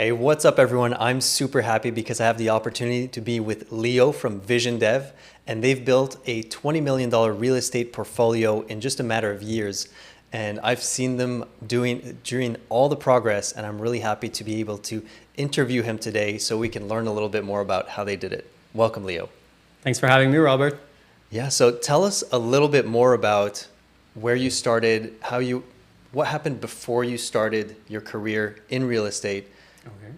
Hey, what's up, everyone? I'm super happy because I have the opportunity to be with Leo from VisionDev, and they've built a $20 million real estate portfolio in just a matter of years. And I've seen them during all the progress, and I'm really happy to be able to interview him today so we can learn a little bit more about how they did it. Welcome, Leo. Thanks for having me, Robert. Yeah, so tell us a little bit more about where you started, what happened before you started your career in real estate,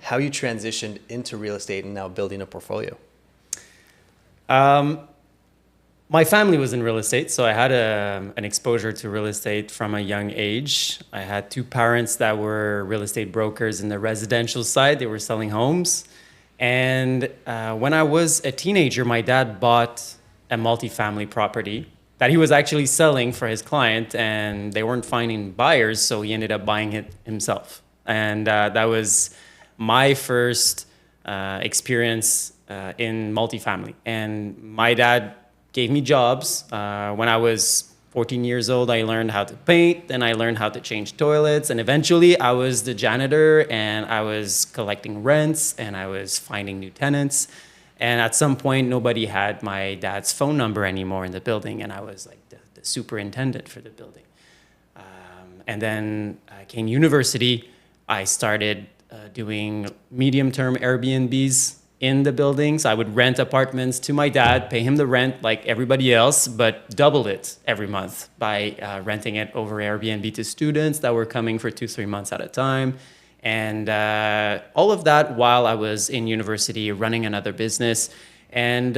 how you transitioned into real estate and now building a portfolio. My family was in real estate, so I had an exposure to real estate from a young age. I had two parents that were real estate brokers in the residential side. They were selling homes. And when I was a teenager, my dad bought a multifamily property that he was actually selling for his client, and they weren't finding buyers, so he ended up buying it himself. And that was my first experience in multifamily. And my dad gave me jobs. When I was 14 years old, I learned how to paint, then I learned how to change toilets, and eventually I was the janitor, and I was collecting rents, and I was finding new tenants. And at some point, nobody had my dad's phone number anymore in the building, and I was like the superintendent for the building. And then came university. I started doing medium-term Airbnbs in the buildings. I would rent apartments to my dad, pay him the rent like everybody else, but double it every month by renting it over Airbnb to students that were coming for 2-3 months at a time. And all of that while I was in university running another business. And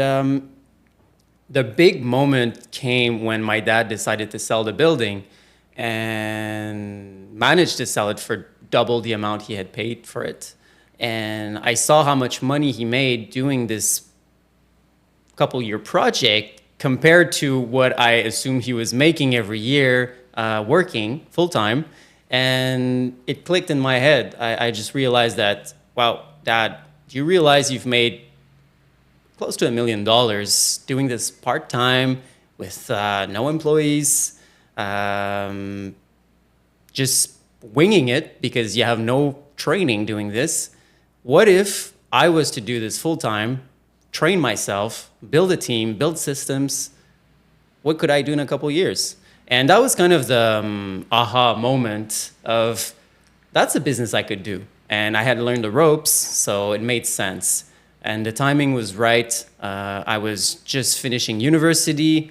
the big moment came when my dad decided to sell the building and managed to sell it for double the amount he had paid for it. And I saw how much money he made doing this couple-year project compared to what I assumed he was making every year working full-time. And it clicked in my head. I just realized that, wow, Dad, do you realize you've made close to $1 million doing this part-time with no employees, just winging it because you have no training doing this? What if I was to do this full-time, train myself, build a team, build systems? What could I do in a couple years? And that was kind of the aha moment of, that's a business I could do. And I had learned the ropes, so it made sense. And the timing was right. I was just finishing university.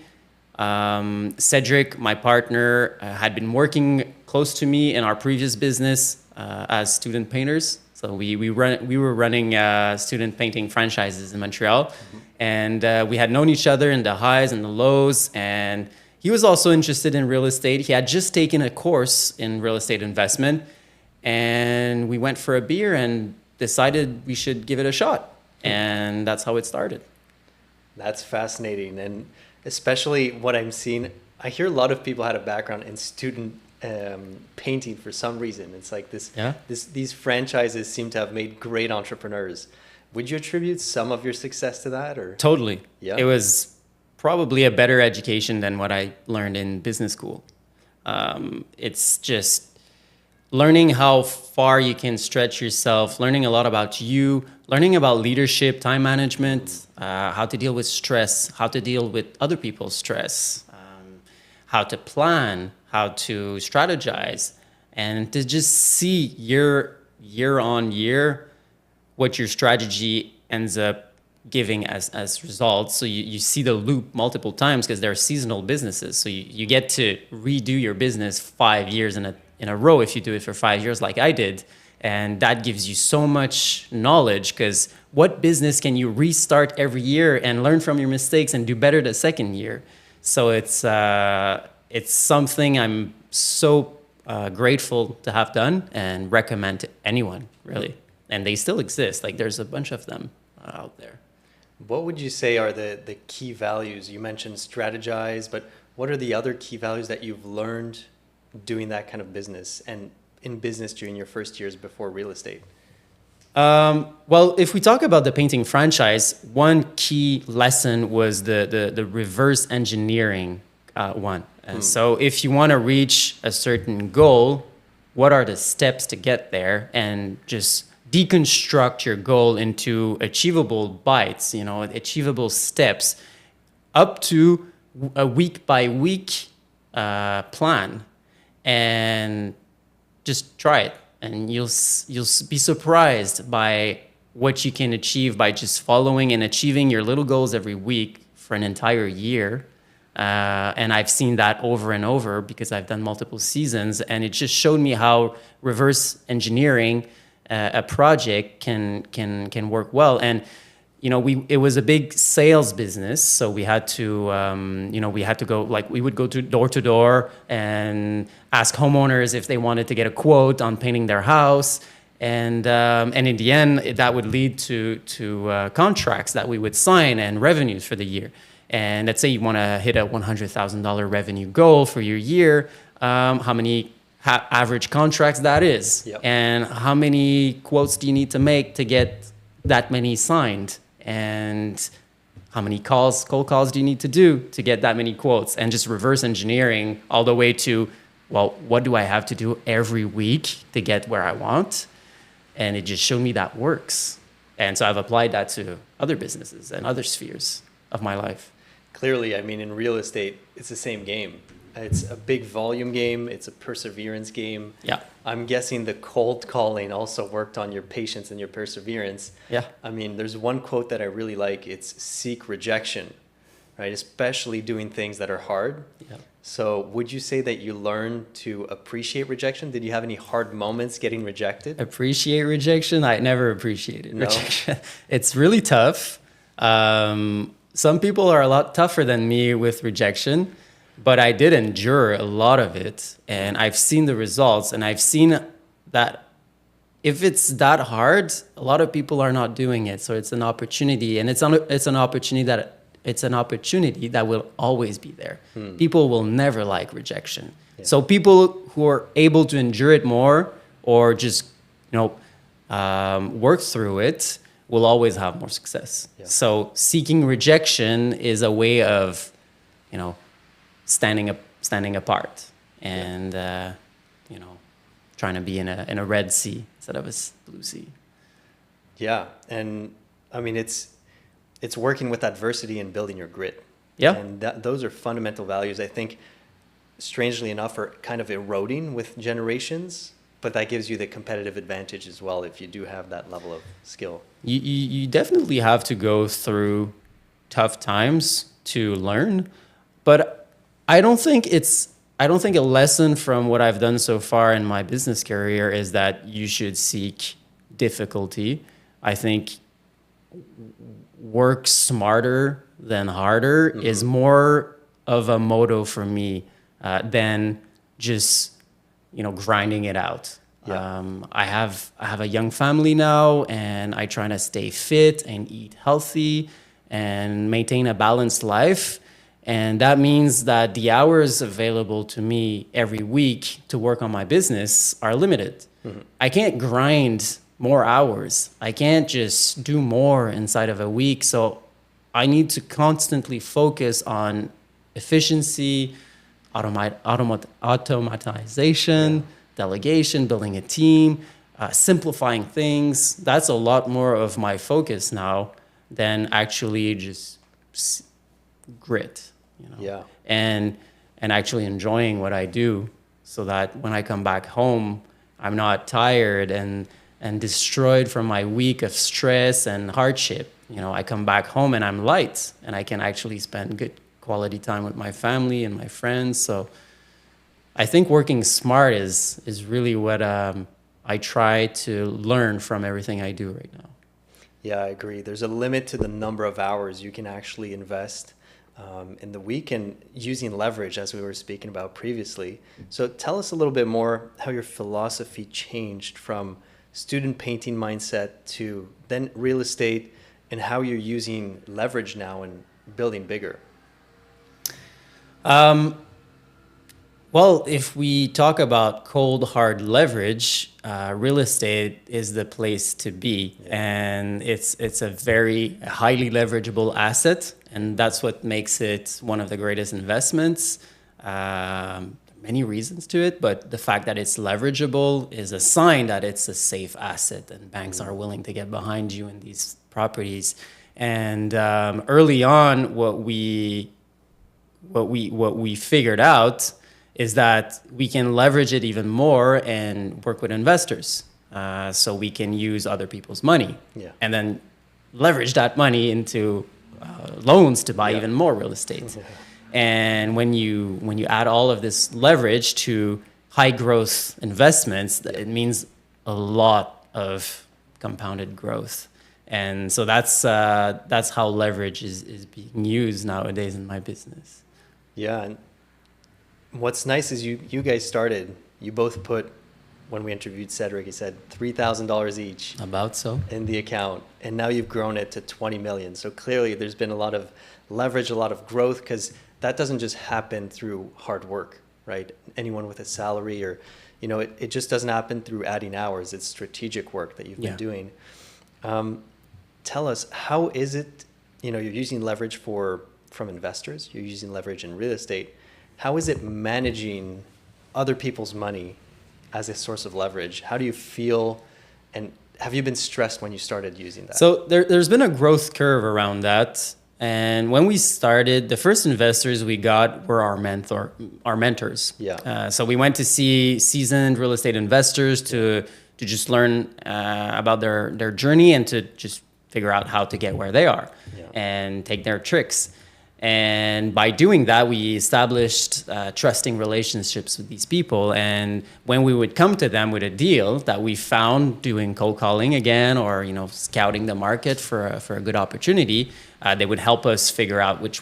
Cedric, my partner, had been working close to me in our previous business as student painters. So we were running student painting franchises in Montreal. Mm-hmm. And we had known each other in the highs and the lows. And he was also interested in real estate. He had just taken a course in real estate investment. And we went for a beer and decided we should give it a shot. And that's how it started. That's fascinating. And especially what I'm seeing, I hear a lot of people had a background in student painting for some reason. It's like these franchises seem to have made great entrepreneurs. Would you attribute some of your success to that, or? Totally. Yeah. It was probably a better education than what I learned in business school. It's just learning how far you can stretch yourself, learning a lot about you, learning about leadership, time management, how to deal with stress, how to deal with other people's stress, how to plan, how to strategize, and to just see year on year what your strategy ends up giving as results. So you see the loop multiple times because they're seasonal businesses. So you get to redo your business 5 years in a row if you do it for 5 years like I did. And that gives you so much knowledge, because what business can you restart every year and learn from your mistakes and do better the second year? So it's something I'm so grateful to have done and recommend to anyone, really. And they still exist. Like, there's a bunch of them out there. What would you say are the key values? You mentioned strategize, but what are the other key values that you've learned doing that kind of business and in business during your first years before real estate? Well, if we talk about the painting franchise, one key lesson was the reverse engineering one. And so if you want to reach a certain goal, what are the steps to get there? And just deconstruct your goal into achievable bites, achievable steps, up to a week by week plan, and just try it, and you'll be surprised by what you can achieve by just following and achieving your little goals every week for an entire year. And I've seen that over and over because I've done multiple seasons, and it just showed me how reverse engineering a project can work well. And it was a big sales business, so we had to go, like, we would go to door and ask homeowners if they wanted to get a quote on painting their house, and in the end, that would lead to contracts that we would sign and revenues for the year. And let's say you want to hit a $100,000 revenue goal for your year, how many average contracts that is, Yep. and how many quotes do you need to make to get that many signed, and how many cold calls do you need to do to get that many quotes, and just reverse engineering all the way to, well, what do I have to do every week to get where I want? And it just showed me that works. And so I've applied that to other businesses and other spheres of my life. Clearly, I mean, in real estate, it's the same game. It's a big volume game. It's a perseverance game. Yeah. I'm guessing the cold calling also worked on your patience and your perseverance. Yeah. I mean, there's one quote that I really like. It's seek rejection, right? Especially doing things that are hard. Yeah. So would you say that you learned to appreciate rejection? Did you have any hard moments getting rejected? Appreciate rejection? I never appreciated No? rejection. It's really tough. Some people are a lot tougher than me with rejection, but I did endure a lot of it, and I've seen the results, and I've seen that if it's that hard, a lot of people are not doing it. So it's an opportunity, and it's an opportunity that will always be there. People will never like rejection. Yeah. So people who are able to endure it more, or just work through it, will always have more success. Yeah. So seeking rejection is a way of, standing apart, and trying to be in a red sea instead of a blue sea. Yeah, and I mean, it's working with adversity and building your grit. Yeah. And those are fundamental values, I think, strangely enough, are kind of eroding with generations, but that gives you the competitive advantage as well if you do have that level of skill. You definitely have to go through tough times to learn, but I don't think a lesson from what I've done so far in my business career is that you should seek difficulty. I think work smarter than harder is more of a motto for me than just grinding it out. Yeah. I have a young family now, and I try to stay fit and eat healthy and maintain a balanced life. And that means that the hours available to me every week to work on my business are limited. I can't grind more hours. I can't just do more inside of a week. So I need to constantly focus on efficiency, automatization, delegation, building a team, simplifying things. That's a lot more of my focus now than actually just grit, Yeah. and actually enjoying what I do, so that when I come back home, I'm not tired and destroyed from my week of stress and hardship. I come back home and I'm light, and I can actually spend good quality time with my family and my friends. So I think working smart is really what I try to learn from everything I do right now. Yeah, I agree. There's a limit to the number of hours you can actually invest in the week, and using leverage, as we were speaking about previously. So tell us a little bit more how your philosophy changed from student painting mindset to then real estate, and how you're using leverage now and building bigger. Well, if we talk about cold, hard leverage, real estate is the place to be. And it's a very highly leverageable asset. And that's what makes it one of the greatest investments. many reasons to it, but the fact that it's leverageable is a sign that it's a safe asset and banks are willing to get behind you in these properties. And early on, what we figured out is that we can leverage it even more and work with investors. So we can use other people's money and then leverage that money into loans to buy even more real estate. And when you add all of this leverage to high growth investments, it means a lot of compounded growth. And so that's how leverage is being used nowadays in my business. Yeah, and what's nice is you guys started, you both put, when we interviewed Cedric, he said $3,000 each. About so. In the account. And now you've grown it to 20 million. So clearly there's been a lot of leverage, a lot of growth, because that doesn't just happen through hard work, right? Anyone with a salary or, it just doesn't happen through adding hours. It's strategic work that you've been doing. Tell us, how is it, you're using leverage from investors, you're using leverage in real estate. How is it managing other people's money as a source of leverage? How do you feel, and have you been stressed when you started using that? So there's been a growth curve around that. And when we started, the first investors we got were our mentors. Yeah. So we went to see seasoned real estate investors to just learn about their journey and to just figure out how to get where they are and take their tricks. And by doing that, we established trusting relationships with these people. And when we would come to them with a deal that we found doing cold calling again, or scouting the market for a good opportunity, they would help us figure out which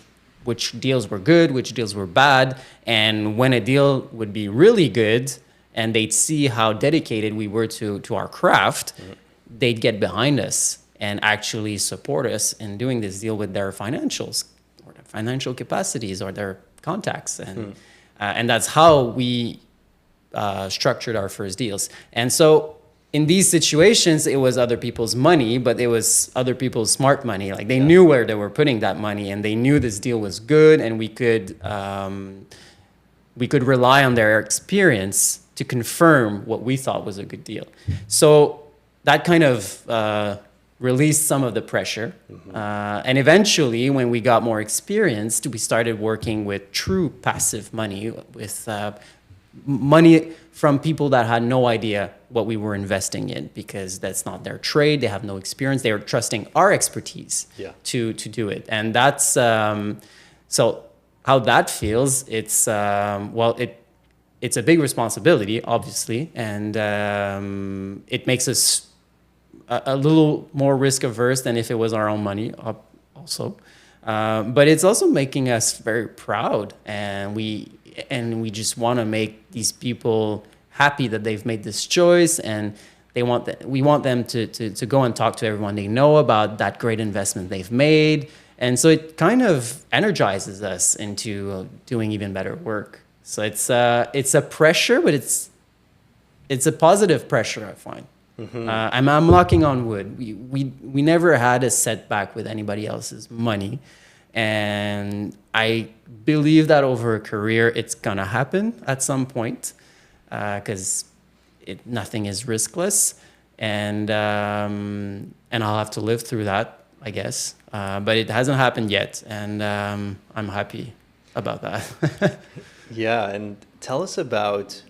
deals were good, which deals were bad. And when a deal would be really good, and they'd see how dedicated we were to our craft, they'd get behind us and actually support us in doing this deal with their financials, or their financial capacities, or their contacts. And that's how we structured our first deals. And so in these situations, it was other people's money, but it was other people's smart money. Like they knew where they were putting that money, and they knew this deal was good, and we could rely on their experience to confirm what we thought was a good deal. So that kind of released some of the pressure. And eventually, when we got more experienced, we started working with true passive money, with money from people that had no idea what we were investing in, because that's not their trade. They have no experience. They are trusting our expertise to do it. And that's, so how that feels, it's, it's a big responsibility, obviously. And it makes us a little more risk averse than if it was our own money also. But it's also making us very proud, and we just want to make these people happy that they've made this choice, and we want them to go and talk to everyone they know about that great investment they've made. And so it kind of energizes us into doing even better work. So it's a pressure, but it's a positive pressure, I find. I'm knocking on wood. We never had a setback with anybody else's money. And I believe that over a career, it's going to happen at some point, because nothing is riskless. And I'll have to live through that, I guess. But it hasn't happened yet. And I'm happy about that. Yeah. And tell us about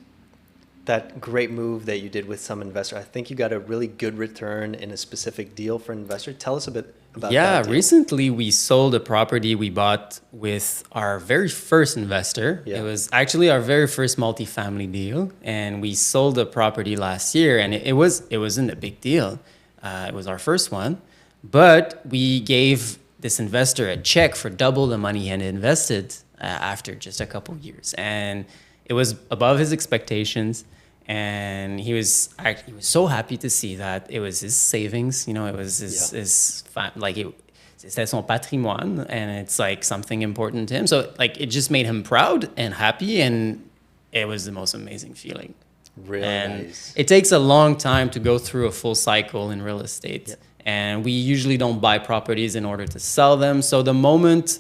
that great move that you did with some investor. I think you got a really good return in a specific deal for an investor. Tell us a bit about that. Yeah, deal. recently we sold a property we bought with our very first investor. Yeah. It was actually our very first multifamily deal, and we sold the property last year, and it wasn't a big deal. It was our first one, but we gave this investor a check for double the money he had invested after just a couple of years, and it was above his expectations. And he was so happy to see that. It was his savings, it was c'était son patrimoine, and it's like something important to him. So like it just made him proud and happy, and it was the most amazing feeling. Really nice. It takes a long time to go through a full cycle in real estate. Yeah. And we usually don't buy properties in order to sell them. So the moment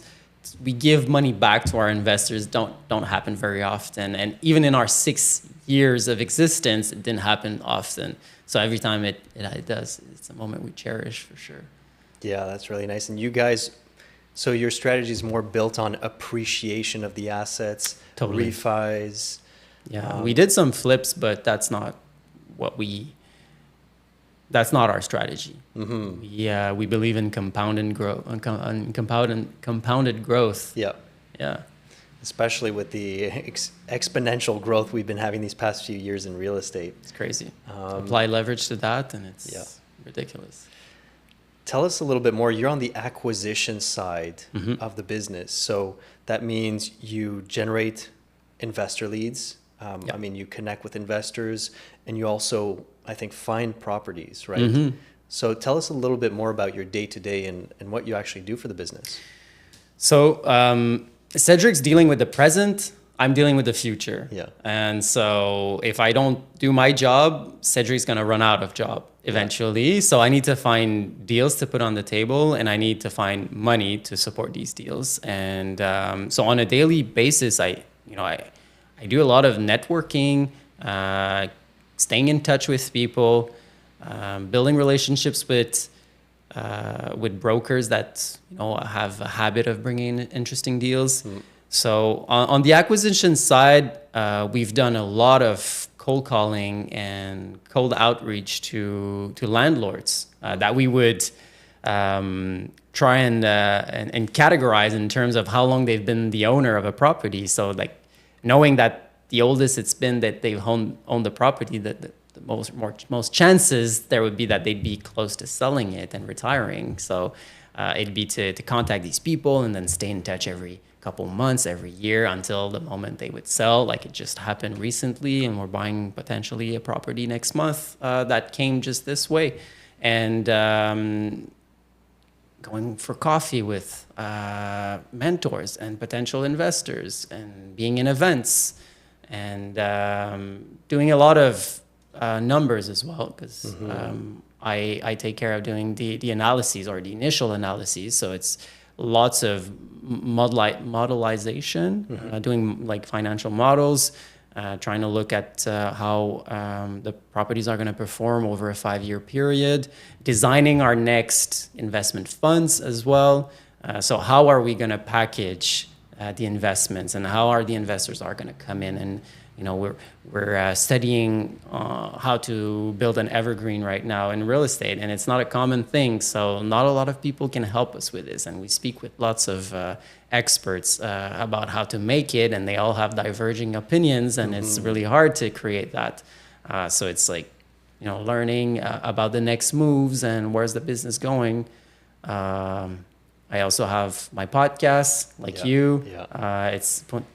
we give money back to our investors don't happen very often. And even in our 6 years of existence, it didn't happen often. So every time it does, it's a moment we cherish for sure. Yeah, that's really nice. And you guys, so your strategy is more built on appreciation of the assets, Totally. refis. Yeah, we did some flips, but that's not our strategy. Mm-hmm. We believe in compounded growth. Compounded growth. Yeah. Yeah. Especially with the exponential growth we've been having these past few years in real estate. It's crazy. Apply leverage to that, and it's ridiculous. Tell us a little bit more. You're on the acquisition side of the business. So that means you generate investor leads. I mean, you connect with investors, and you also, I think, find properties, right? Mm-hmm. So tell us a little bit more about your day-to-day and what you actually do for the business. So Cedric's dealing with the present. I'm dealing with the future. Yeah. And so if I don't do my job, Cedric's going to run out of job eventually. Yeah. So I need to find deals to put on the table, and I need to find money to support these deals. And so on a daily basis, I do a lot of networking, staying in touch with people, building relationships with brokers that have a habit of bringing interesting deals. So on the acquisition side, we've done a lot of cold calling and cold outreach to landlords that we would try and categorize in terms of how long they've been the owner of a property. So like knowing that the oldest it's been that they've owned the property, the most chances there would be that they'd be close to selling it and retiring. So it'd be to contact these people and then stay in touch every couple months, every year, until the moment they would sell. Like it just happened recently, and we're buying potentially a property next month that came just this way. And going for coffee with mentors and potential investors, and being in events, and doing a lot of numbers as well, because I take care of doing the analyses, or the initial analyses. So it's lots of modelization, doing like financial models, trying to look at how the properties are going to perform over a 5-year period, designing our next investment funds as well. So how are we going to package the investments, and how are the investors are going to come in? And we're studying how to build an evergreen right now in real estate, and it's not a common thing. So not a lot of people can help us with this, and we speak with lots of experts about how to make it, and they all have diverging opinions, and it's really hard to create that. So it's like learning about the next moves and where's the business going. I also have my podcast, like you. Yeah.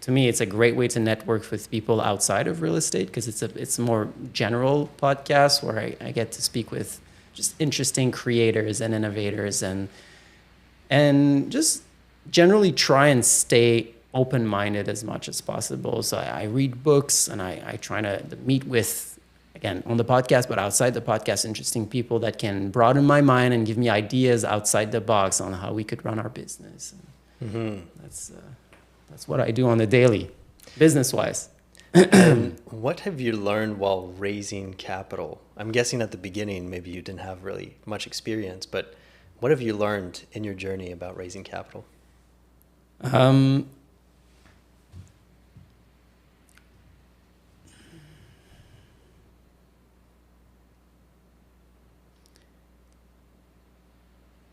To me, it's a great way to network with people outside of real estate, because it's a more general podcast where I get to speak with just interesting creators and innovators, and just generally try and stay open-minded as much as possible. So I read books, and I try to meet with, again, on the podcast, but outside the podcast, interesting people that can broaden my mind and give me ideas outside the box on how we could run our business. That's what I do on the daily, business-wise. What have you learned while raising capital? I'm guessing at the beginning, maybe you didn't have really much experience, but what have you learned in your journey about raising capital?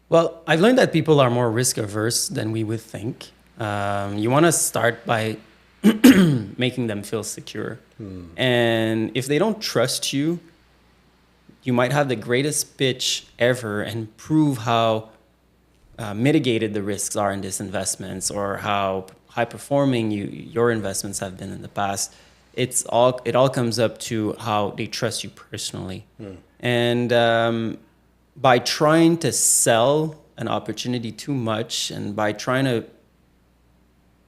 Well, I've learned that people are more risk averse than we would think. You want to start by making them feel secure. And if they don't trust you, you might have the greatest pitch ever and prove how mitigated the risks are in these investments, or how high performing your investments have been in the past. It all comes up to how they trust you personally. And by trying to sell an opportunity too much, and by trying to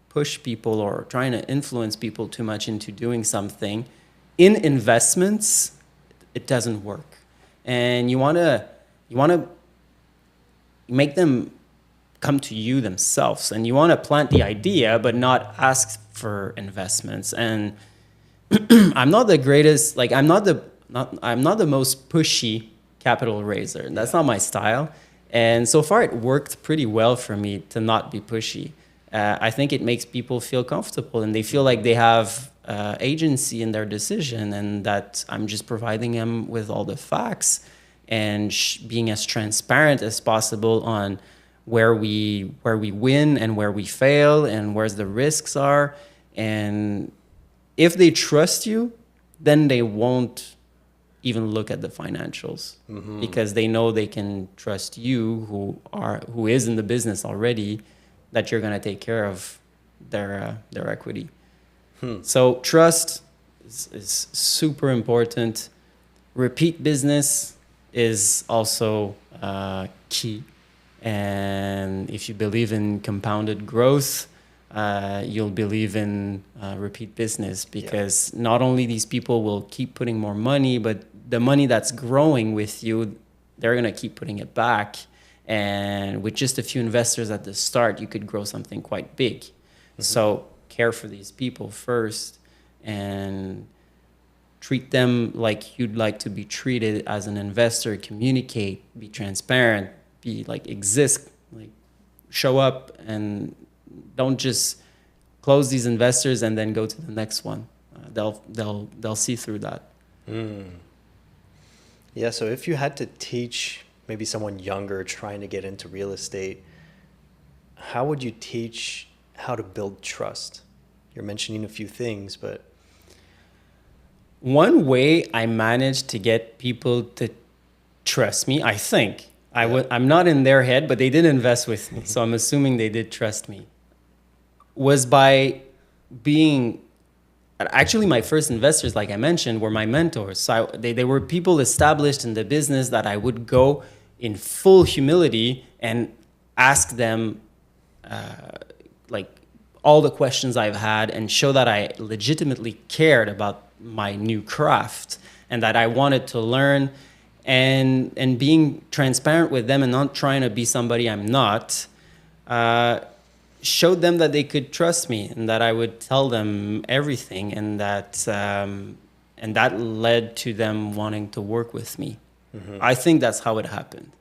push people or trying to influence people too much into doing something in investments, it doesn't work. And you want to make them come to you themselves, and you want to plant the idea but not ask for investments. And I'm not the greatest, like I'm not the most pushy capital raiser. That's not my style. And so far it worked pretty well for me to not be pushy. I think it makes people feel comfortable and they feel like they have agency in their decision, and that I'm just providing them with all the facts and being as transparent as possible on where we win and where we fail and where the risks are. And if they trust you, then they won't even look at the financials, because they know they can trust you, who is in the business already, that you're going to take care of their equity. So trust is super important. Repeat business is also key. And if you believe in compounded growth, you'll believe in repeat business, because not only these people will keep putting more money, but the money that's growing with you, they're going to keep putting it back. And with just a few investors at the start, you could grow something quite big. So care for these people first and treat them like you'd like to be treated as an investor. Communicate, be transparent, be like exist, like show up, and don't just close these investors and then go to the next one. They'll see through that. Yeah, so if you had to teach maybe someone younger trying to get into real estate, how would you teach how to build trust? You're mentioning a few things, but one way I managed to get people to trust me, I think, I'm not in their head, but they did invest with me, so I'm assuming they did trust me, was by being, actually my first investors, like I mentioned, were my mentors. So they were people established in the business that I would go in full humility and ask them like all the questions I've had, and show that I legitimately cared about my new craft and that I wanted to learn, and being transparent with them and not trying to be somebody I'm not, showed them that they could trust me and that I would tell them everything, and that led to them wanting to work with me. I think that's how it happened.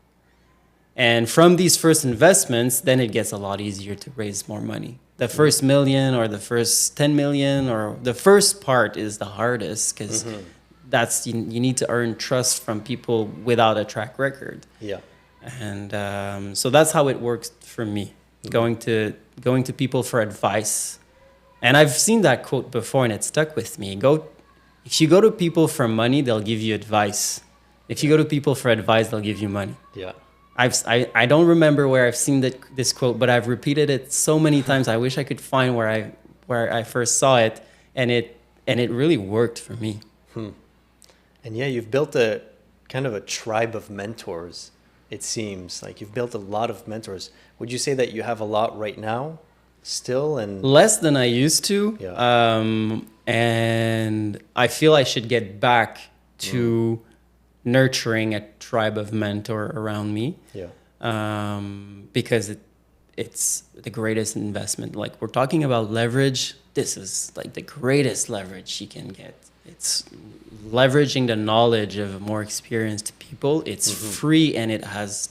And from these first investments, then it gets a lot easier to raise more money. The first million or the first 10 million, or the first part, is the hardest, because that's you need to earn trust from people without a track record. yeah. And so that's how it works for me, going to people for advice. And I've seen that quote before and it stuck with me. If you go to people for money, they'll give you advice. If you go to people for advice, they'll give you money. Yeah. I don't remember where I've seen this quote, but I've repeated it so many times. I wish I could find where I first saw it, and it really worked for me. And yeah, you've built a kind of a tribe of mentors. It seems like you've built a lot of mentors. Would you say that you have a lot right now still? And Less than I used to. Yeah. And I feel I should get back to nurturing a tribe of mentor around me. Yeah. Because it's the greatest investment. Like, we're talking about leverage. This is like the greatest leverage you can get. It's leveraging the knowledge of more experienced people. It's free, and it has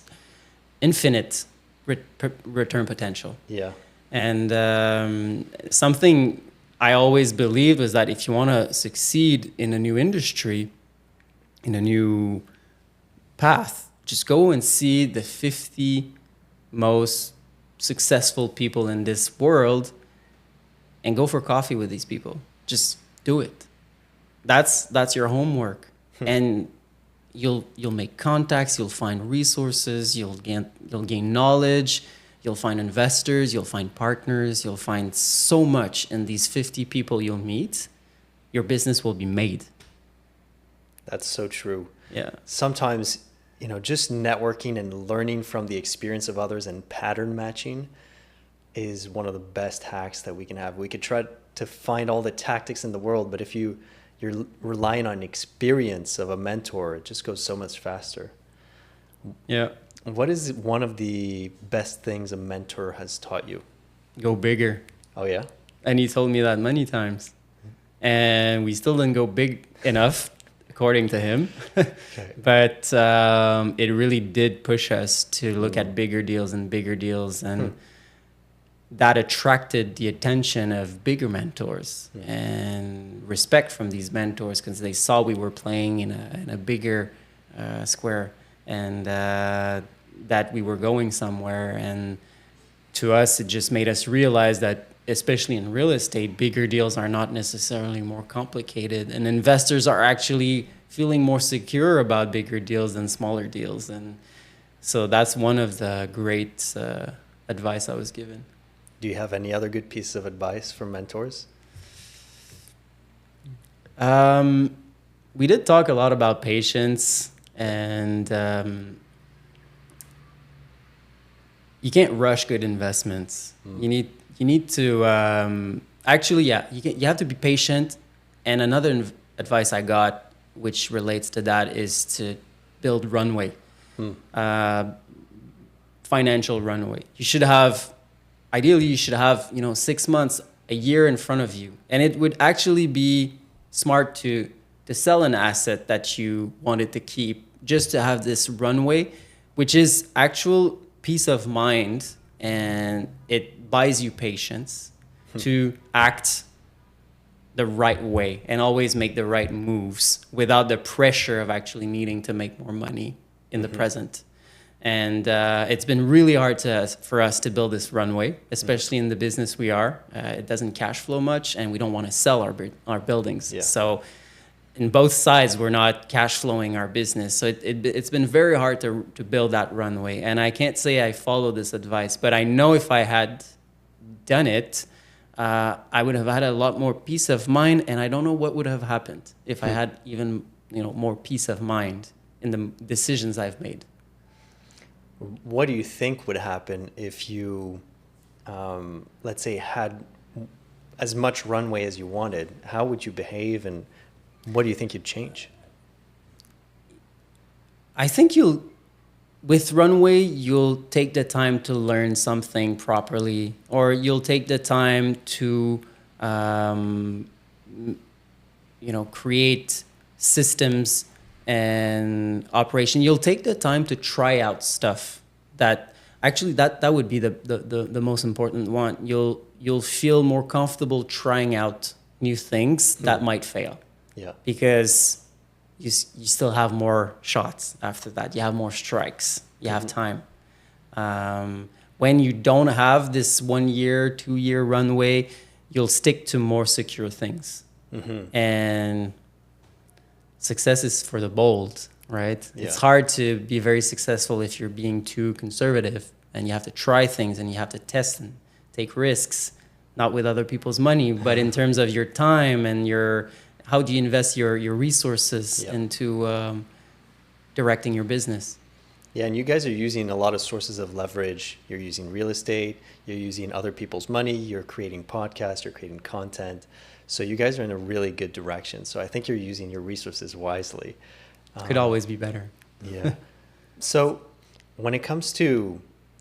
infinite return potential. Yeah. And something I always believed was that if you want to succeed in a new industry, in a new path, just go and see the 50 most successful people in this world and go for coffee with these people. Just do it. That's your homework. And you'll make contacts, you'll find resources, you'll gain knowledge, you'll find investors, you'll find partners, you'll find so much in these 50 people you'll meet. Your business will be made. That's so true. Yeah. Sometimes, just networking and learning from the experience of others and pattern matching is one of the best hacks that we can have. We could try to find all the tactics in the world, but if you're relying on experience of a mentor, it just goes so much faster. Yeah. What is one of the best things a mentor has taught you? Go bigger. Oh, yeah? And he told me that many times. And we still didn't go big enough, according to him. Okay. But it really did push us to look at bigger deals and bigger deals. And that attracted the attention of bigger mentors and respect from these mentors because they saw we were playing in a bigger square and that we were going somewhere. And to us, it just made us realize that, especially in real estate, bigger deals are not necessarily more complicated, and investors are actually feeling more secure about bigger deals than smaller deals. And so that's one of the great advice I was given. Do you have any other good pieces of advice from mentors? We did talk a lot about patience, and you can't rush good investments. You need to actually, you have to be patient. And another advice I got, which relates to that, is to build runway, financial runway. Ideally, you should have 6 months, a year in front of you, and it would actually be smart to sell an asset that you wanted to keep just to have this runway, which is actual peace of mind, and it buys you patience to act the right way and always make the right moves without the pressure of actually needing to make more money in the present. And it's been really hard for us to build this runway, especially in the business we are. It doesn't cash flow much, and we don't want to sell our buildings. Yeah. So in both sides, we're not cash flowing our business. So it's been very hard to build that runway. And I can't say I follow this advice, but I know if I had done it, I would have had a lot more peace of mind. And I don't know what would have happened if I had even more peace of mind in the decisions I've made. What do you think would happen if you, let's say, had as much runway as you wanted? How would you behave, and what do you think you'd change? I think with runway, you'll take the time to learn something properly, or you'll take the time to, create systems and operation. You'll take the time to try out stuff that would be the most important one. You'll feel more comfortable trying out new things that might fail. Yeah. Because you still have more shots after that. You have more strikes. You have time. When you don't have this 1 year, 2 year runway, you'll stick to more secure things. And success is for the bold, right? Yeah. It's hard to be very successful if you're being too conservative, and you have to try things and you have to test and take risks, not with other people's money, but in terms of your time and how do you invest your resources into directing your business. Yeah, and you guys are using a lot of sources of leverage. You're using real estate, you're using other people's money, you're creating podcasts, you're creating content. So you guys are in a really good direction. So I think you're using your resources wisely. Could always be better. Yeah. So when it comes to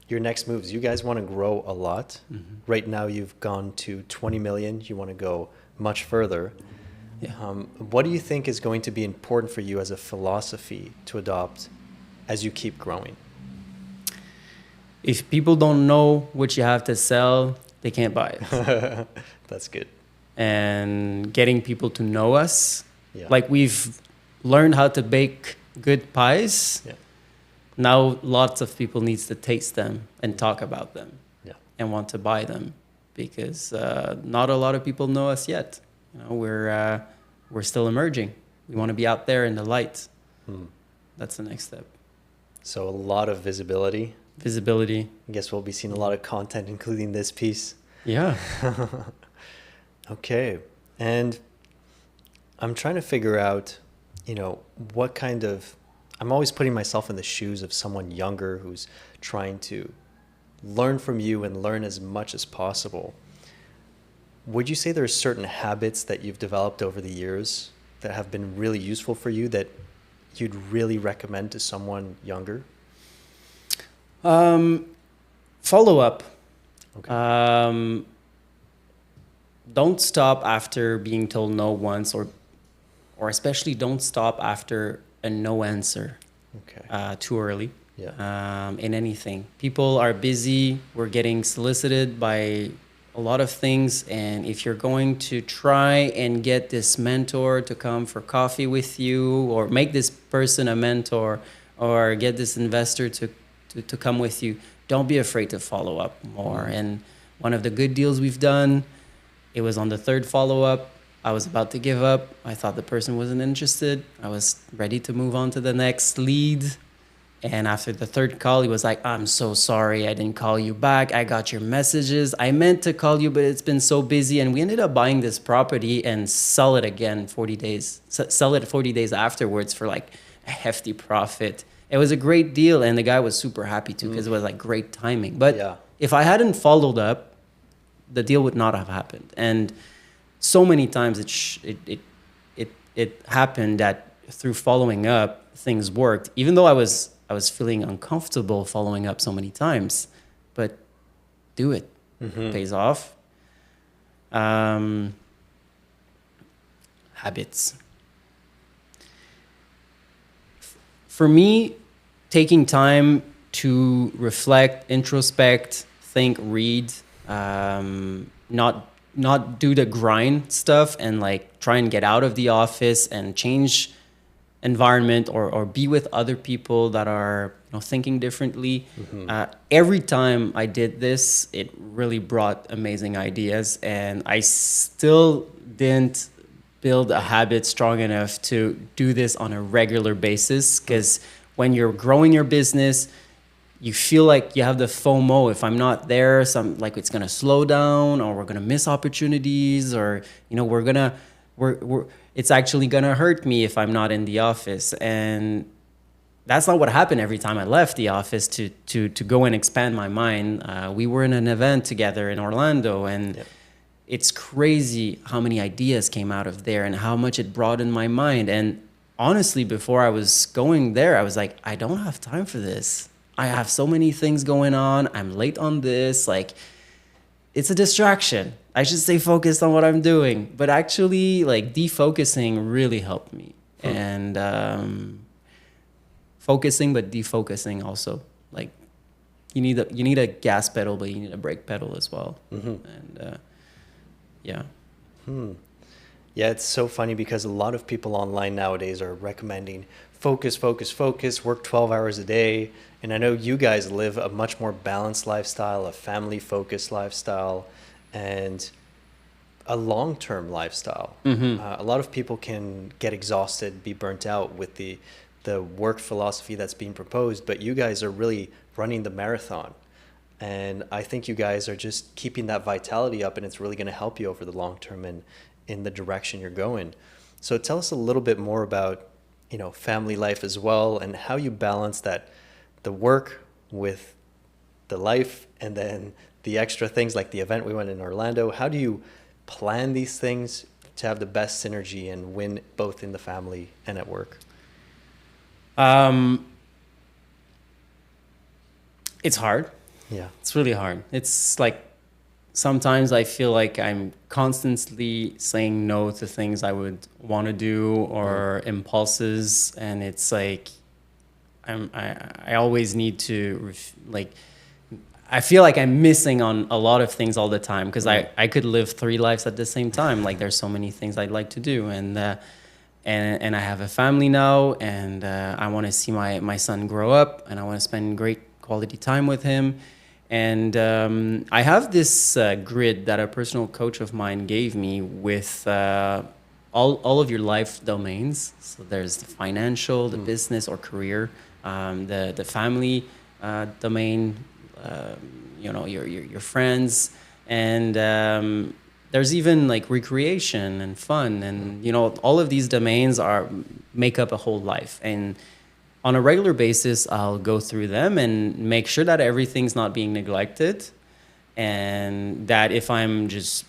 your next moves, you guys want to grow a lot. Right now you've gone to 20 million. You want to go much further. Yeah. What do you think is going to be important for you as a philosophy to adopt as you keep growing? If people don't know what you have to sell, they can't buy it. That's good. And getting people to know us, Yeah. like we've learned how to bake good pies. Yeah. Now lots of people needs to taste them and talk about them Yeah. and want to buy them, because not a lot of people know us yet. We're still emerging. We want to be out there in the light. That's the next step. So a lot of visibility. Visibility. I guess we'll be seeing a lot of content, including this piece. Yeah. Okay. And I'm trying to figure out, what kind of, I'm always putting myself in the shoes of someone younger who's trying to learn from you and learn as much as possible. Would you say there are certain habits that you've developed over the years that have been really useful for you that you'd really recommend to someone younger? Follow up. Okay. Don't stop after being told no once, or especially don't stop after a no answer Okay. too early. Yeah. In anything, people are busy. We're getting solicited by a lot of things, and if you're going to try and get this mentor to come for coffee with you, or make this person a mentor, or get this investor to come with you, don't be afraid to follow up more. And one of the good deals we've done, it was on the third follow-up. I was about to give up. I thought the person wasn't interested. I was ready to move on to the next lead. And after the third call, he was like, I'm so sorry. I didn't call you back. I got your messages. I meant to call you, but it's been so busy. And we ended up buying this property and sell it again 40 days, sell it 40 days afterwards for like a hefty profit. It was a great deal. And the guy was super happy too, because it was like great timing. But Yeah. if I hadn't followed up, the deal would not have happened. And so many times it happened that through following up, things worked, even though I was feeling uncomfortable following up so many times. But do it. It pays off. Habits. For me, taking time to reflect, introspect, think, read, not do the grind stuff, and like try and get out of the office and change environment, or be with other people that are, you know, thinking differently. Every time I did this, it really brought amazing ideas, and I still didn't build a habit strong enough to do this on a regular basis, because when you're growing your business, you feel like you have the FOMO. If I'm not there, like it's gonna slow down, or we're gonna miss opportunities, or, you know, it's actually gonna hurt me if I'm not in the office. And that's not what happened every time I left the office to go and expand my mind. We were in an event together in Orlando, and it's crazy how many ideas came out of there and how much it broadened my mind. And honestly, before I was going there, I was like, I don't have time for this. I have so many things going on. I'm late on this. Like, it's a distraction. I should stay focused on what I'm doing. But actually, like, defocusing really helped me. And focusing, but defocusing also. Like, you need a gas pedal, but you need a brake pedal as well. And yeah. Yeah, it's so funny because a lot of people online nowadays are recommending focus, focus, focus, work 12 hours a day. And I know you guys live a much more balanced lifestyle, a family-focused lifestyle, and a long-term lifestyle. A lot of people can get exhausted, be burnt out with the work philosophy that's being proposed, but you guys are really running the marathon. And I think you guys are just keeping that vitality up, and it's really going to help you over the long term and in the direction you're going. So tell us a little bit more about, you know, family life as well, and how you balance that, the work with the life, and then the extra things like the event we went in Orlando. How do you plan these things to have the best synergy and win both in the family and at work? It's hard. Yeah. It's really hard. It's like, sometimes I feel like I'm constantly saying no to things I would want to do, or impulses, and it's like I always need to I feel like I'm missing on a lot of things all the time, because I could live 3 lives at the same time. Like, there's so many things I'd like to do, and I have a family now, and I want to see my son grow up, and I want to spend great quality time with him. And I have this grid that a personal coach of mine gave me with all of your life domains. So there's the financial, the business or career, the family domain, you know, your friends, and there's even like recreation and fun, and, you know, all of these domains make up a whole life. And on a regular basis, I'll go through them and make sure that everything's not being neglected, and that if I'm just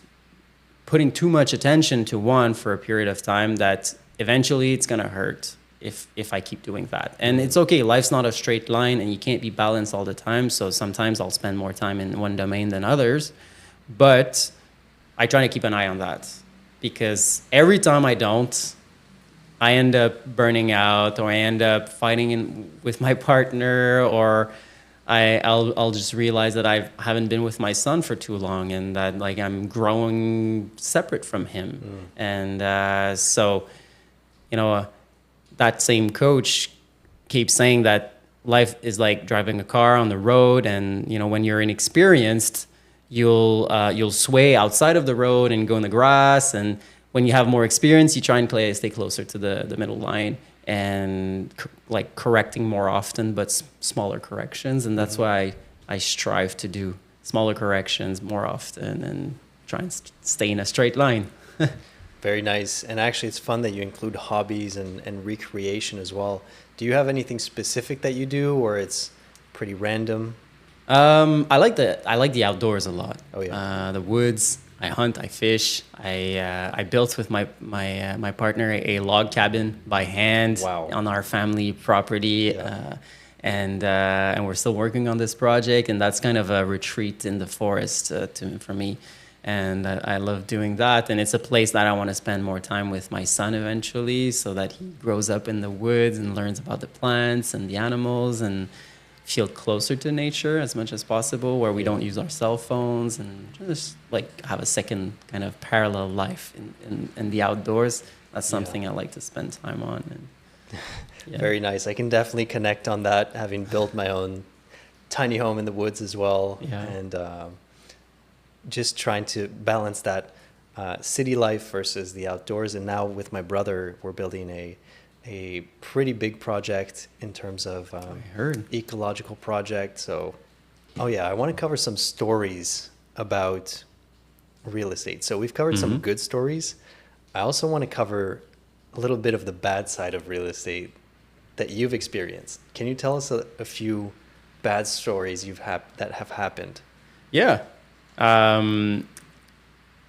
putting too much attention to one for a period of time, that eventually it's going to hurt. if I keep doing that. And it's okay. Life's not a straight line, and you can't be balanced all the time. So sometimes I'll spend more time in one domain than others, but I try to keep an eye on that, because every time I don't, I end up burning out, or I end up fighting with my partner, or I'll just realize that I haven't been with my son for too long, and that like I'm growing separate from him. And so, you know, that same coach keeps saying that life is like driving a car on the road, and you know, when you're inexperienced, you'll sway outside of the road and go in the grass, and when you have more experience, you try and stay closer to the middle line, and like correcting more often, but smaller corrections. And that's why I strive to do smaller corrections more often and try and stay in a straight line. Very nice. And actually, it's fun that you include hobbies and recreation as well. Do you have anything specific that you do, or it's pretty random? I like the outdoors a lot. Oh yeah. The woods. I hunt. I fish. I built with my partner a log cabin by hand. Wow. On our family property. Yeah. And we're still working on this project, and that's kind of a retreat in the forest for me. And I love doing that. And it's a place that I want to spend more time with my son eventually, so that he grows up in the woods and learns about the plants and the animals, and feel closer to nature as much as possible, where we don't use our cell phones, and just like have a second kind of parallel life in the outdoors. That's something I like to spend time on. And, yeah. Very nice. I can definitely connect on that, having built my own tiny home in the woods as well. Yeah. And just trying to balance that city life versus the outdoors. And now with my brother, we're building a pretty big project in terms of ecological project. So, I want to cover some stories about real estate. So we've covered some good stories. I also want to cover a little bit of the bad side of real estate that you've experienced. Can you tell us a few bad stories that have happened? Yeah. I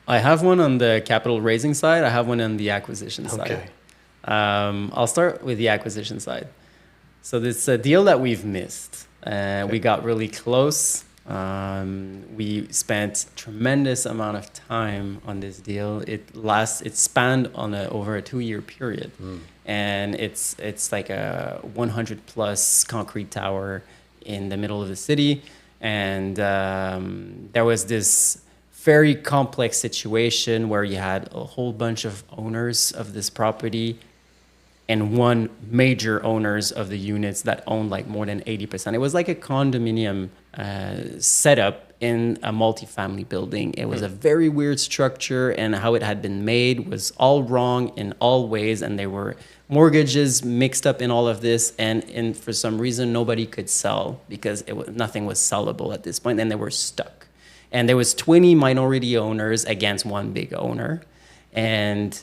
have one on the capital raising side. I have one on the acquisition side. Okay. I'll start with the acquisition side. So this deal that we've missed. We got really close. We spent tremendous amount of time on this deal. It spanned on over a 2-year period, and it's like a 100 plus concrete tower in the middle of the city, and there was this very complex situation where you had a whole bunch of owners of this property and one major owners of the units that owned like more than 80%. It was like a condominium setup in a multifamily building. It was a very weird structure, and how it had been made was all wrong in all ways, and there were mortgages mixed up in all of this, and for some reason nobody could sell because nothing was sellable at this point, and they were stuck. And there was 20 minority owners against one big owner, and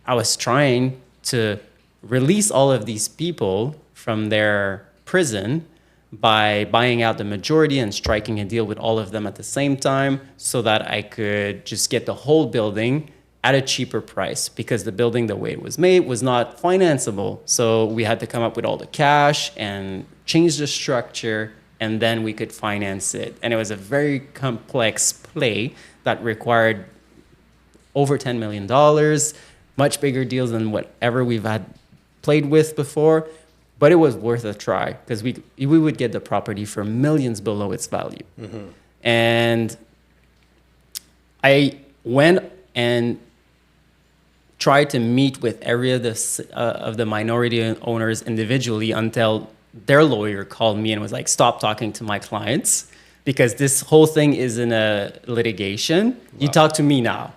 I was trying to release all of these people from their prison by buying out the majority and striking a deal with all of them at the same time, so that I could just get the whole building at a cheaper price, because the building, the way it was made, was not financeable. So we had to come up with all the cash and change the structure, and then we could finance it. And it was a very complex play that required over $10 million, much bigger deals than whatever we've had played with before, but it was worth a try, because we would get the property for millions below its value. And I went and tried to meet with every of the minority owners individually, until their lawyer called me and was like, stop talking to my clients, because this whole thing is in a litigation. Wow. You talk to me now.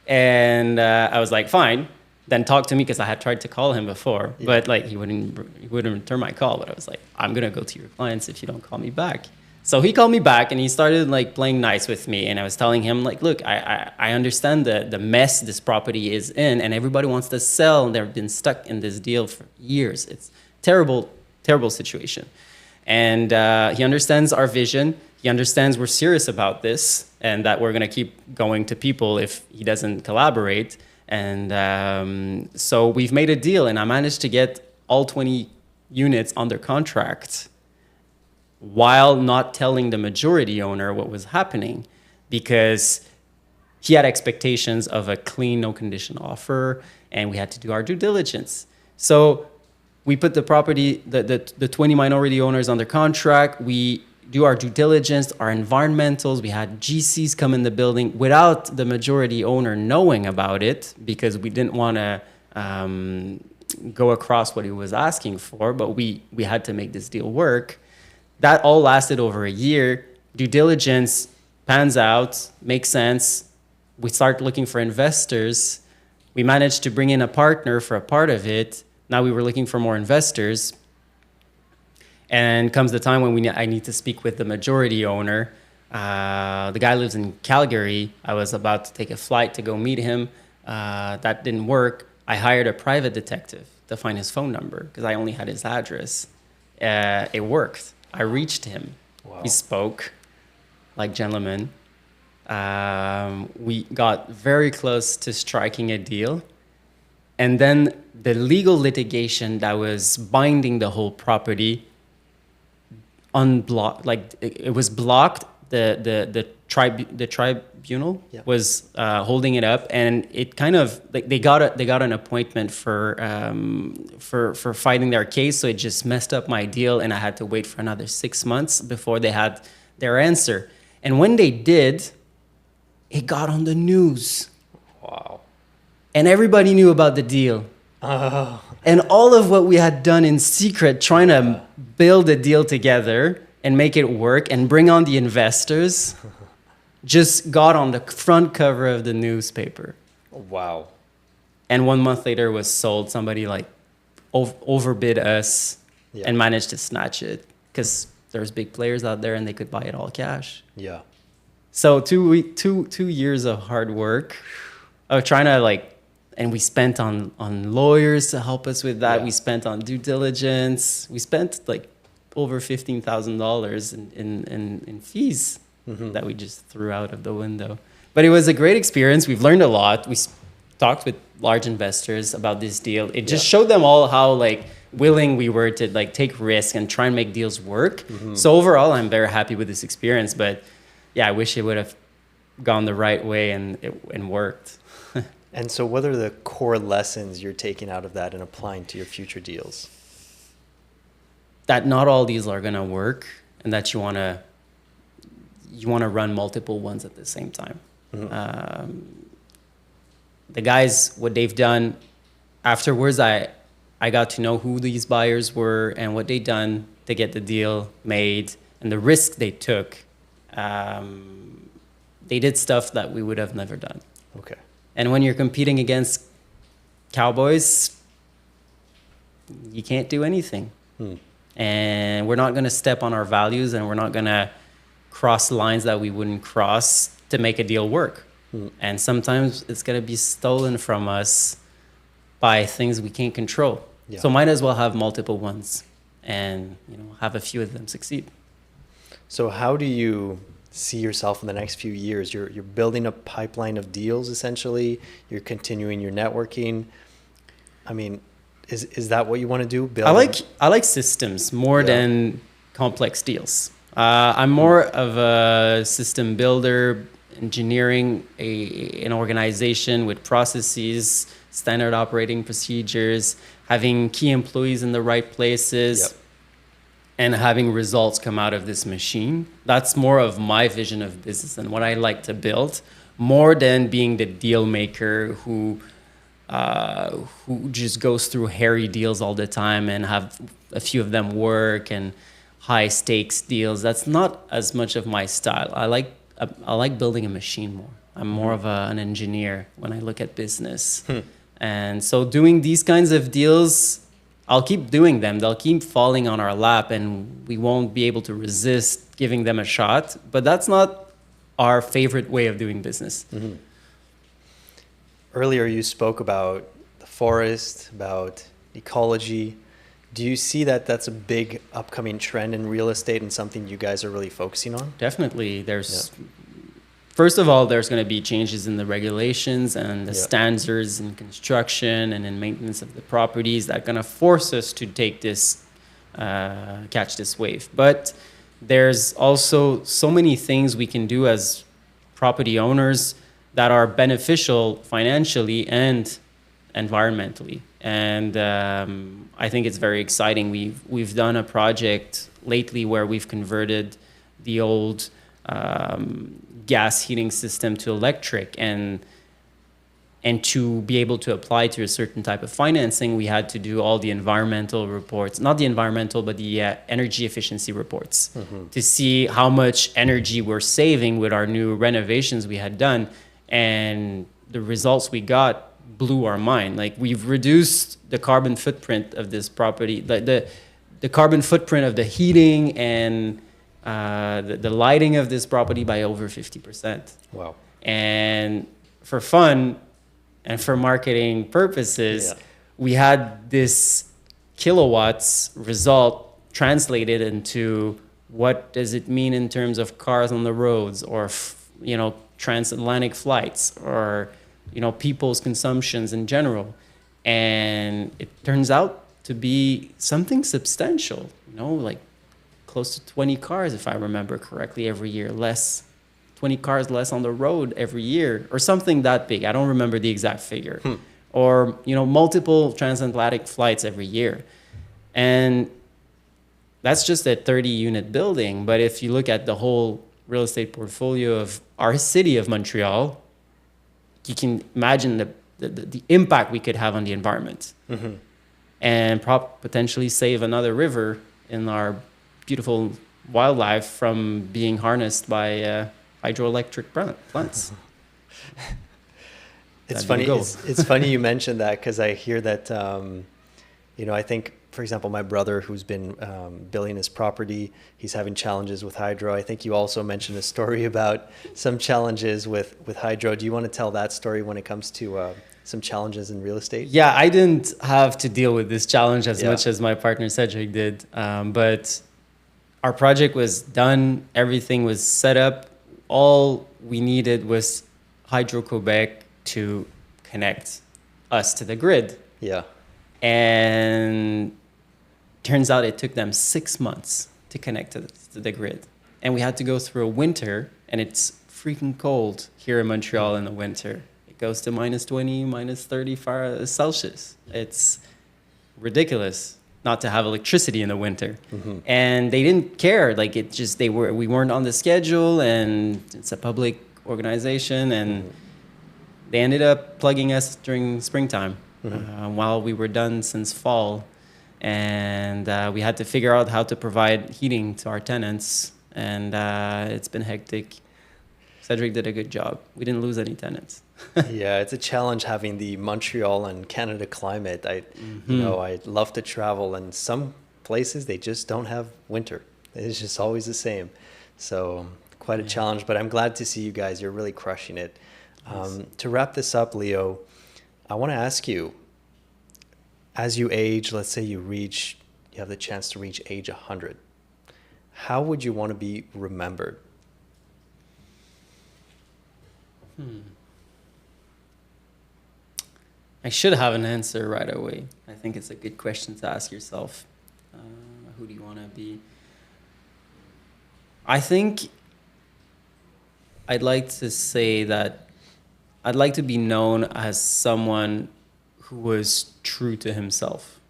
And I was like, fine. Then talk to me, because I had tried to call him before, but like he wouldn't return my call. But I was like, I'm gonna go to your clients if you don't call me back. So he called me back, and he started like playing nice with me. And I was telling him like, look, I understand the mess this property is in, and everybody wants to sell, and they've been stuck in this deal for years. It's terrible situation. And he understands our vision. He understands we're serious about this, and that we're gonna keep going to people if he doesn't collaborate. And so we've made a deal, and I managed to get all 20 units under contract while not telling the majority owner what was happening, because he had expectations of a clean, no condition offer, and we had to do our due diligence. So we put the property, the 20 minority owners under contract. We do our due diligence, our environmentals. We had GCs come in the building without the majority owner knowing about it, because we didn't want to go across what he was asking for, but we had to make this deal work. That all lasted over a year. Due diligence pans out, makes sense. We start looking for investors. We managed to bring in a partner for a part of it. Now we were looking for more investors. And comes the time when I need to speak with the majority owner. The guy lives in Calgary. I was about to take a flight to go meet him. That didn't work. I hired a private detective to find his phone number because I only had his address. It worked. I reached him. Wow. He spoke like gentlemen. We got very close to striking a deal. And then the legal litigation that was binding the whole property unblocked, like it was blocked. The tribunal was holding it up, and it kind of like they got an appointment for fighting their case. So it just messed up my deal, and I had to wait for another 6 months before they had their answer. And when they did, it got on the news. Wow. And everybody knew about the deal. Oh. And all of what we had done in secret, trying to build a deal together and make it work and bring on the investors, just got on the front cover of the newspaper. Wow. And 1 month later it was sold. Somebody like overbid us and managed to snatch it because there's big players out there and they could buy it all cash. Yeah. So 2 years of hard work of trying to and we spent on lawyers to help us with that. Yeah. We spent on due diligence. We spent over $15,000 in fees that we just threw out of the window. But it was a great experience. We've learned a lot. We talked with large investors about this deal. It just showed them all how willing we were to take risks and try and make deals work. So overall, I'm very happy with this experience. But yeah, I wish it would have gone the right way and worked. And so what are the core lessons you're taking out of that and applying to your future deals? That not all deals are going to work, and that you want to run multiple ones at the same time. The guys, what they've done afterwards, I got to know who these buyers were and what they'd done to get the deal made and the risk they took. They did stuff that we would have never done. Okay. And when you're competing against cowboys, you can't do anything. And we're not going to step on our values, and we're not going to cross lines that we wouldn't cross to make a deal work. And sometimes it's going to be stolen from us by things we can't control. Yeah. So might as well have multiple ones and have a few of them succeed. So how do you see yourself in the next few years? You're building a pipeline of deals, essentially. You're continuing your networking. I mean, is that what you want to do? I like systems more than complex deals. I'm more of a system builder, engineering an organization with processes, standard operating procedures, having key employees in the right places, and having results come out of this machine. That's more of my vision of business and what I like to build, more than being the deal maker who just goes through hairy deals all the time and have a few of them work and high stakes deals. That's not as much of my style. I like building a machine more. I'm more of an engineer when I look at business. And so doing these kinds of deals, I'll keep doing them. They'll keep falling on our lap and we won't be able to resist giving them a shot. But that's not our favorite way of doing business. Earlier, you spoke about the forest, about ecology. Do you see that that's a big upcoming trend in real estate and something you guys are really focusing on? Definitely. There's first of all, there's going to be changes in the regulations and the Yeah. standards in construction and in maintenance of the properties that are going to force us to take this, catch this wave. But there's also so many things we can do as property owners that are beneficial financially and environmentally. And I think it's very exciting. We've done a project lately where we've converted the old gas heating system to electric, and to be able to apply to a certain type of financing, we had to do all the environmental reports, not the environmental, but the energy efficiency reports, to see how much energy we're saving with our new renovations we had done. And the results we got blew our mind. Like, we've reduced the carbon footprint of this property, the carbon footprint of the heating and the lighting of this property by over 50%. Wow. And for fun and for marketing purposes, Yeah. we had this kilowatts result translated into what does it mean in terms of cars on the roads, or transatlantic flights, or people's consumptions in general. And it turns out to be something substantial, like close to 20 cars, if I remember correctly, every year, 20 cars less on the road every year, or something that big. I don't remember the exact figure. Or, multiple transatlantic flights every year. And that's just a 30-unit building. But if you look at the whole real estate portfolio of our city of Montreal, you can imagine the impact we could have on the environment. And potentially save another river in our beautiful wildlife from being harnessed by hydroelectric plants. It's funny. It's funny you mentioned that, because I hear that, I think, for example, my brother, who's been building his property, he's having challenges with hydro. I think you also mentioned a story about some challenges with hydro. Do you want to tell that story when it comes to some challenges in real estate? Yeah, I didn't have to deal with this challenge as much as my partner Cedric did. But our project was done. Everything was set up. All we needed was Hydro-Quebec to connect us to the grid. Yeah. And turns out it took them 6 months to connect to the grid. And we had to go through a winter, and it's freaking cold here in Montreal in the winter. It goes to minus 20, minus 30 Celsius. It's ridiculous not to have electricity in the winter. And they didn't care. Like, we weren't on the schedule, and it's a public organization, and they ended up plugging us during springtime. While we were done since fall, and we had to figure out how to provide heating to our tenants, and it's been hectic. Cedric did a good job. We didn't lose any tenants. Yeah, it's a challenge having the Montreal and Canada climate. I love to travel, and some places they just don't have winter. It's just always the same. So quite a challenge, but I'm glad to see you guys. You're really crushing it. To wrap this up, Leo, I want to ask you, as you age, let's say you have the chance to reach age 100, how would you want to be remembered? I should have an answer right away. I think it's a good question to ask yourself. Who do you want to be? I think I'd like to say that I'd like to be known as someone who was true to himself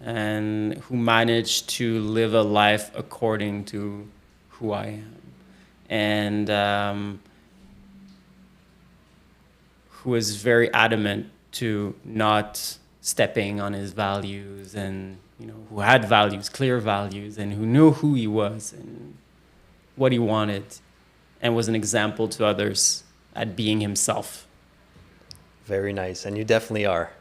and who managed to live a life according to who I am, and who was very adamant to not stepping on his values, and who had values, clear values, and who knew who he was and what he wanted, and was an example to others at being himself. Very nice, and you definitely are.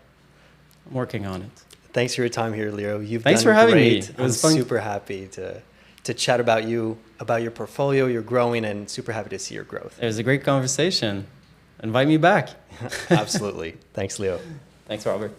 I'm working on it. Thanks for your time here, Leo. Thanks for having me. It was I'm fun. super happy to chat about you, about your portfolio. You're growing, and super happy to see your growth. It was a great conversation. Invite me back. Absolutely. Thanks, Leo. Thanks, Robert.